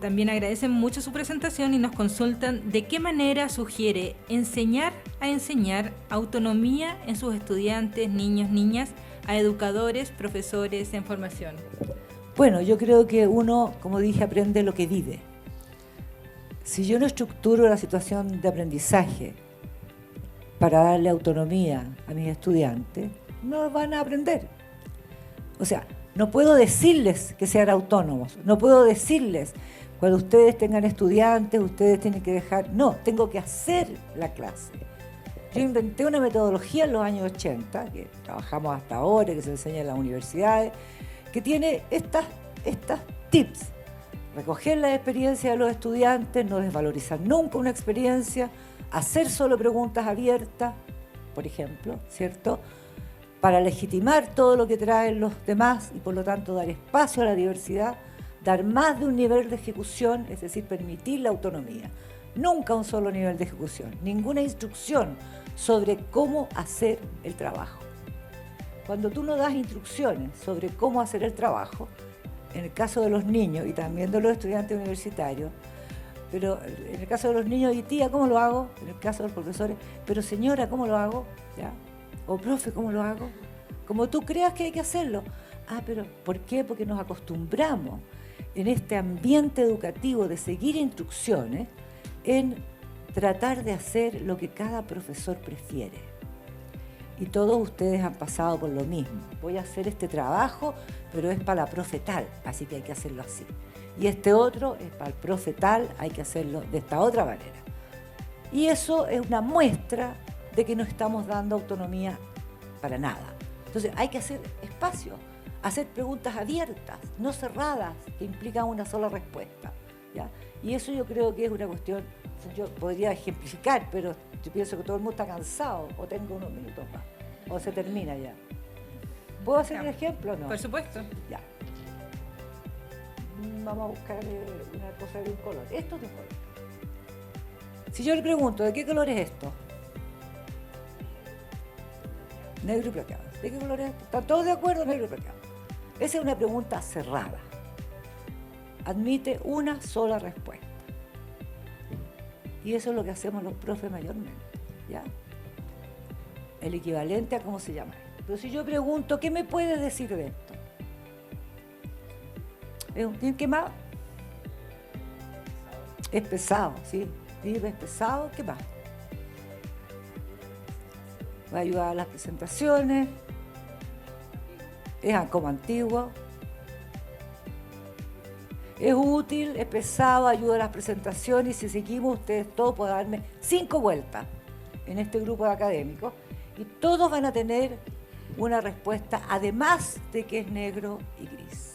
También agradecen mucho su presentación y nos consultan de qué manera sugiere enseñar a enseñar autonomía en sus estudiantes, niños, niñas, a educadores, profesores en formación. Bueno, yo creo que uno, como dije, aprende lo que vive. Si yo no estructuro la situación de aprendizaje para darle autonomía a mis estudiantes, no van a aprender. O sea, no puedo decirles que sean autónomos, no puedo decirles, cuando ustedes tengan estudiantes, ustedes tienen que dejar... No, tengo que hacer la clase. Yo inventé una metodología en los años 80, que trabajamos hasta ahora, que se enseña en las universidades, que tiene estas tips. Recoger la experiencia de los estudiantes, no desvalorizar nunca una experiencia, hacer solo preguntas abiertas, por ejemplo, ¿cierto?, para legitimar todo lo que traen los demás y por lo tanto dar espacio a la diversidad, dar más de un nivel de ejecución, es decir, permitir la autonomía. Nunca un solo nivel de ejecución, ninguna instrucción sobre cómo hacer el trabajo. Cuando tú no das instrucciones sobre cómo hacer el trabajo, en el caso de los niños y también de los estudiantes universitarios, pero en el caso de los niños, y tía, ¿cómo lo hago? En el caso de los profesores, pero señora, ¿cómo lo hago? ¿Ya? O profe, ¿cómo lo hago? Como tú creas que hay que hacerlo. Ah, pero ¿por qué? Porque nos acostumbramos en este ambiente educativo de seguir instrucciones en tratar de hacer lo que cada profesor prefiere. Y todos ustedes han pasado por lo mismo. Voy a hacer este trabajo, pero es para la profe tal, así que hay que hacerlo así. Y este otro es para el profe tal, hay que hacerlo de esta otra manera. Y eso es una muestra de que no estamos dando autonomía para nada. Entonces hay que hacer espacio, hacer preguntas abiertas, no cerradas, que implican una sola respuesta, ¿ya? Y eso yo creo que es una cuestión, yo podría ejemplificar, pero yo pienso que todo el mundo está cansado, o tengo unos minutos más, o se termina ya. ¿Puedo hacer un ejemplo o no? Por supuesto. Ya. Vamos a buscar una cosa de un color. Esto es de un color. Si yo le pregunto, ¿de qué color es esto? Negro y plateado. ¿De qué color es esto? ¿Están todos de acuerdo? Negro y plateado. Esa es una pregunta cerrada. admite una sola respuesta. Y eso es lo que hacemos los profes mayormente, ¿ya? El equivalente a cómo se llama. Pero si yo pregunto, ¿qué me puedes decir de esto? ¿Qué más? Es pesado, ¿sí? Vive es pesado, ¿qué más? Va a ayudar a las presentaciones, es como antiguo, es útil, es pesado, ayuda a las presentaciones, y si seguimos ustedes todos pueden darme 5 vueltas en este grupo de académicos y todos van a tener una respuesta, además de que es negro y gris.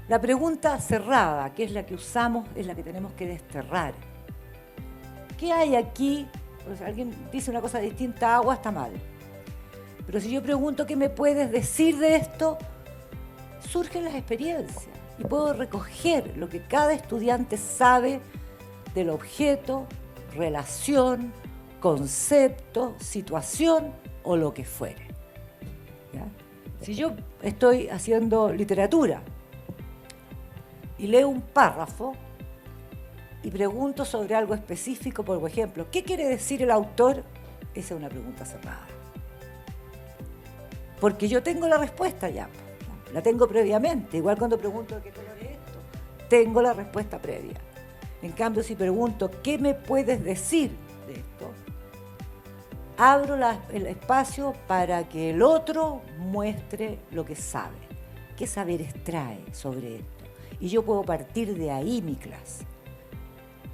La pregunta cerrada, que es la que usamos, es la que tenemos que desterrar. ¿Qué hay aquí? Pues alguien dice una cosa distinta a agua, está mal. Pero si yo pregunto qué me puedes decir de esto, surgen las experiencias y puedo recoger lo que cada estudiante sabe del objeto, relación, concepto, situación o lo que fuere. ¿Ya? Si yo estoy haciendo literatura y leo un párrafo y pregunto sobre algo específico, por ejemplo, ¿qué quiere decir el autor? Esa es una pregunta cerrada. Porque yo tengo la respuesta ya, la tengo previamente. Igual cuando pregunto ¿qué color es esto? Tengo la respuesta previa. En cambio, si pregunto ¿qué me puedes decir de esto? Abro el espacio para que el otro muestre lo que sabe. ¿Qué saberes trae sobre esto? Y yo puedo partir de ahí mi clase.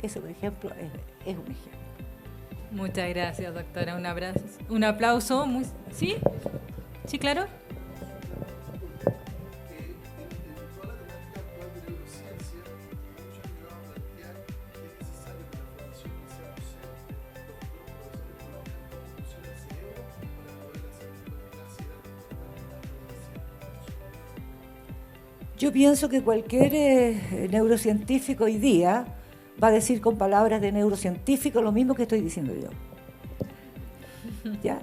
Eso, por ejemplo, es un ejemplo. Muchas gracias, doctora. Un abrazo. Un aplauso. ¿Sí? ¿Sí, claro? Yo pienso que cualquier neurocientífico hoy día va a decir con palabras de neurocientífico lo mismo que estoy diciendo yo. ¿Ya?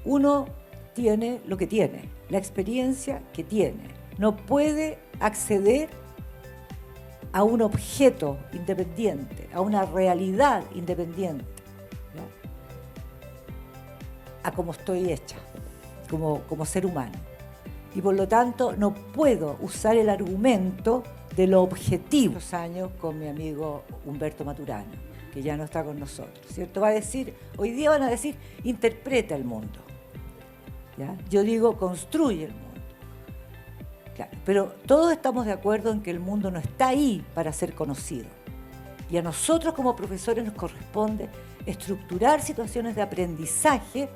Uno tiene lo que tiene, la experiencia que tiene. No puede acceder a un objeto independiente, a una realidad independiente, ¿ya? A cómo estoy hecha, como ser humano. Y por lo tanto no puedo usar el argumento de lo objetivo. Los años con mi amigo Humberto Maturana, que ya no está con nosotros, ¿cierto? Va a decir, hoy día van a decir, interpreta el mundo. ¿Ya? Yo digo, construye el mundo. Claro, pero todos estamos de acuerdo en que el mundo no está ahí para ser conocido. Y a nosotros como profesores nos corresponde estructurar situaciones de aprendizaje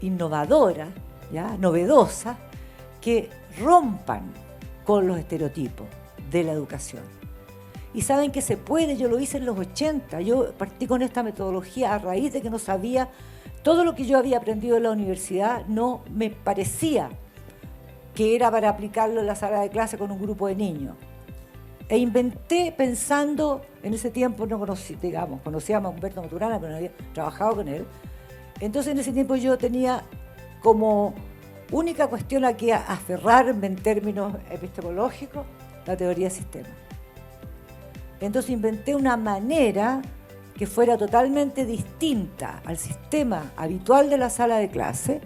innovadoras, ¿ya? Novedosas, que rompan con los estereotipos de la educación. Y saben que se puede, yo lo hice en los 80, yo partí con esta metodología a raíz de que no sabía, todo lo que yo había aprendido en la universidad no me parecía que era para aplicarlo en la sala de clase con un grupo de niños. E inventé pensando, en ese tiempo no conocíamos a Humberto Maturana, pero no había trabajado con él. Entonces en ese tiempo yo tenía como única cuestión a que aferrarme en términos epistemológicos, la teoría de sistemas. Entonces inventé una manera que fuera totalmente distinta al sistema habitual de la sala de clase,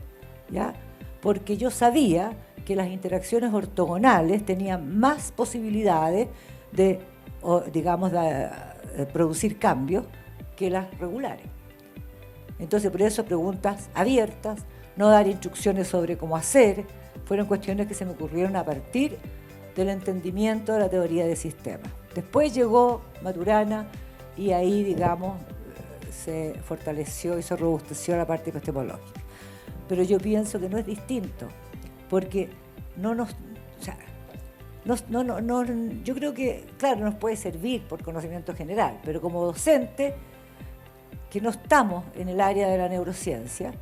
¿ya? Porque yo sabía que las interacciones ortogonales tenían más posibilidades de producir cambios que las regulares. Entonces, por eso preguntas abiertas, no dar instrucciones sobre cómo hacer, fueron cuestiones que se me ocurrieron a partir del entendimiento de la teoría de sistemas. Después llegó Maturana y ahí, se fortaleció y se robusteció la parte epistemológica. Pero yo pienso que no es distinto, porque yo creo que, claro, nos puede servir por conocimiento general, pero como docente, que no estamos en el área de la neurociencia,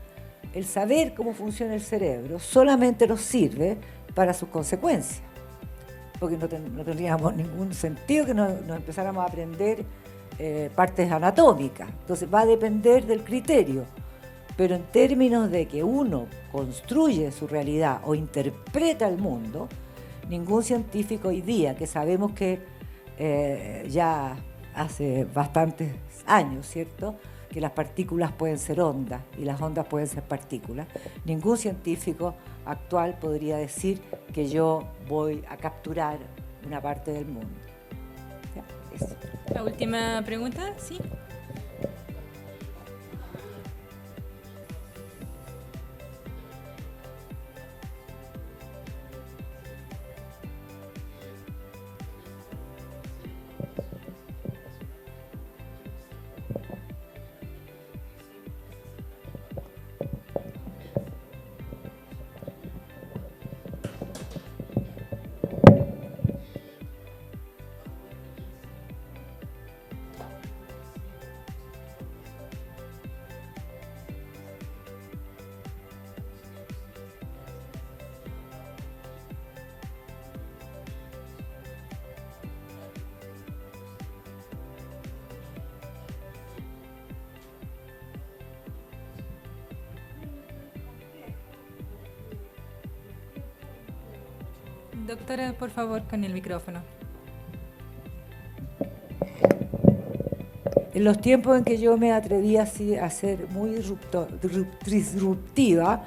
el saber cómo funciona el cerebro solamente nos sirve para sus consecuencias, porque no tendríamos ningún sentido que nos empezáramos a aprender partes anatómicas. Entonces va a depender del criterio, pero en términos de que uno construye su realidad o interpreta el mundo, ningún científico hoy día, que sabemos que ya hace bastantes años, ¿cierto?, que las partículas pueden ser ondas y las ondas pueden ser partículas. Ningún científico actual podría decir que yo voy a capturar una parte del mundo. ¿Ya? Eso. La última pregunta, sí. Doctora, por favor, con el micrófono. En los tiempos en que yo me atreví así a ser muy disruptiva,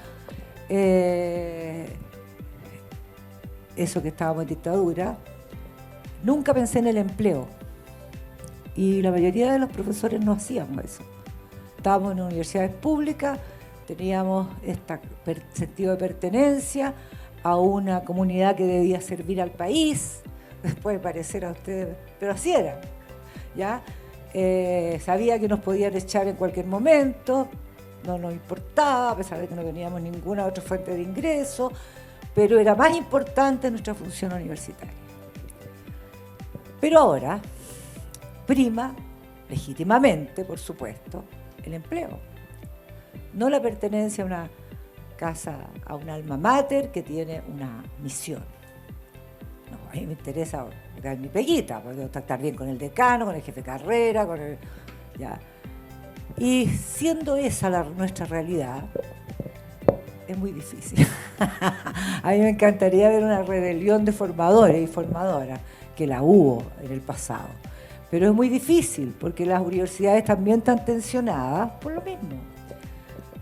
eso que estábamos en dictadura, nunca pensé en el empleo. Y la mayoría de los profesores no hacíamos eso. Estábamos en universidades públicas, teníamos este sentido de pertenencia a una comunidad que debía servir al país, puede parecer a ustedes, pero así era, ¿ya? Sabía que nos podían echar en cualquier momento, no nos importaba, a pesar de que no teníamos ninguna otra fuente de ingreso, pero era más importante nuestra función universitaria. Pero ahora prima, legítimamente, por supuesto, el empleo, no la pertenencia a una casa, a un alma mater que tiene una misión. No, a mí me interesa dar mi peguita, puedo tratar bien con el decano, con el jefe de carrera, con el, ya. Y siendo esa nuestra realidad, es muy difícil. A mí me encantaría ver una rebelión de formadores y formadoras, que la hubo en el pasado. Pero es muy difícil, porque las universidades también están tensionadas por lo mismo.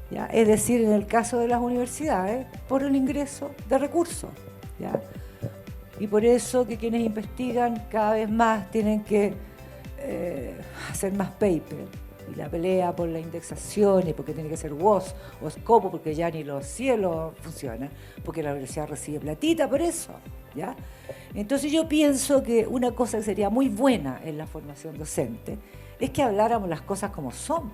¿Ya? Es decir, en el caso de las universidades, por el ingreso de recursos. ¿Ya? Y por eso que quienes investigan cada vez más tienen que hacer más paper. Y la pelea por la indexación y porque tiene que ser WOS o Scopo, porque ya ni los cielos funcionan, porque la universidad recibe platita por eso. ¿Ya? Entonces yo pienso que una cosa que sería muy buena en la formación docente es que habláramos las cosas como son.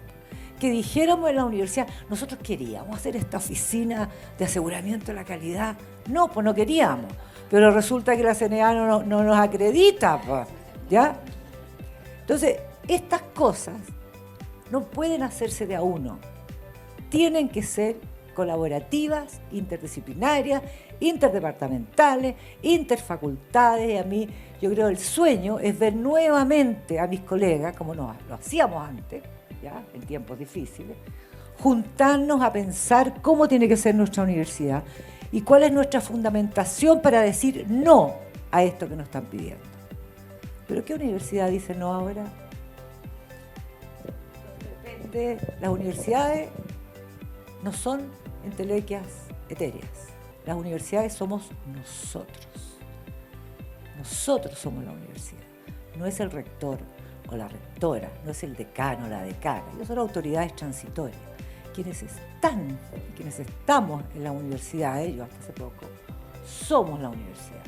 Que dijéramos en la universidad, nosotros queríamos hacer esta oficina de aseguramiento de la calidad. No, pues no queríamos. Pero resulta que la CNA no nos acredita, pues, ¿ya? Entonces, estas cosas no pueden hacerse de a uno. Tienen que ser colaborativas, interdisciplinarias, interdepartamentales, interfacultades. Y a mí, yo creo, el sueño es ver nuevamente a mis colegas, como lo hacíamos antes, ¿ya? En tiempos difíciles, juntarnos a pensar cómo tiene que ser nuestra universidad y cuál es nuestra fundamentación para decir no a esto que nos están pidiendo. ¿Pero qué universidad dice no ahora? De las universidades no son entelequias etéreas. Las universidades somos nosotros. Nosotros somos la universidad. No es el rector o la rectora, no es el decano o la decana. Ellos son autoridades transitorias. Quienes están, quienes estamos en la universidad, yo hasta hace poco, somos la universidad.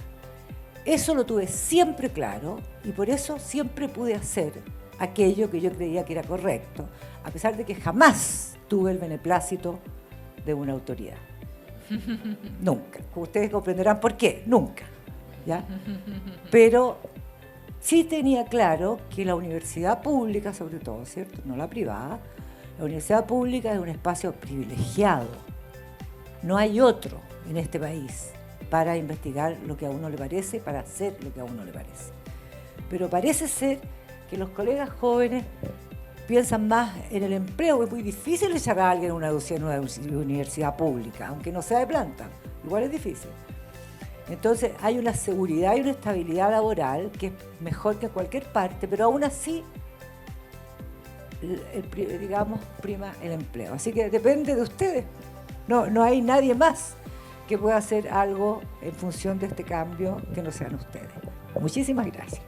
Eso lo tuve siempre claro y por eso siempre pude hacer aquello que yo creía que era correcto, a pesar de que jamás tuve el beneplácito de una autoridad. Nunca. Ustedes comprenderán por qué. Nunca. ¿Ya? Pero sí tenía claro que la universidad pública, sobre todo, ¿cierto? No la privada, la universidad pública es un espacio privilegiado. No hay otro en este país para investigar lo que a uno le parece, para hacer lo que a uno le parece. Pero parece ser que los colegas jóvenes piensan más en el empleo. Es muy difícil echar a alguien a una universidad pública, aunque no sea de planta. Igual es difícil. Entonces hay una seguridad y una estabilidad laboral que es mejor que en cualquier parte, pero aún así, digamos, prima el empleo. Así que depende de ustedes. No hay nadie más que pueda hacer algo en función de este cambio que no sean ustedes. Muchísimas gracias.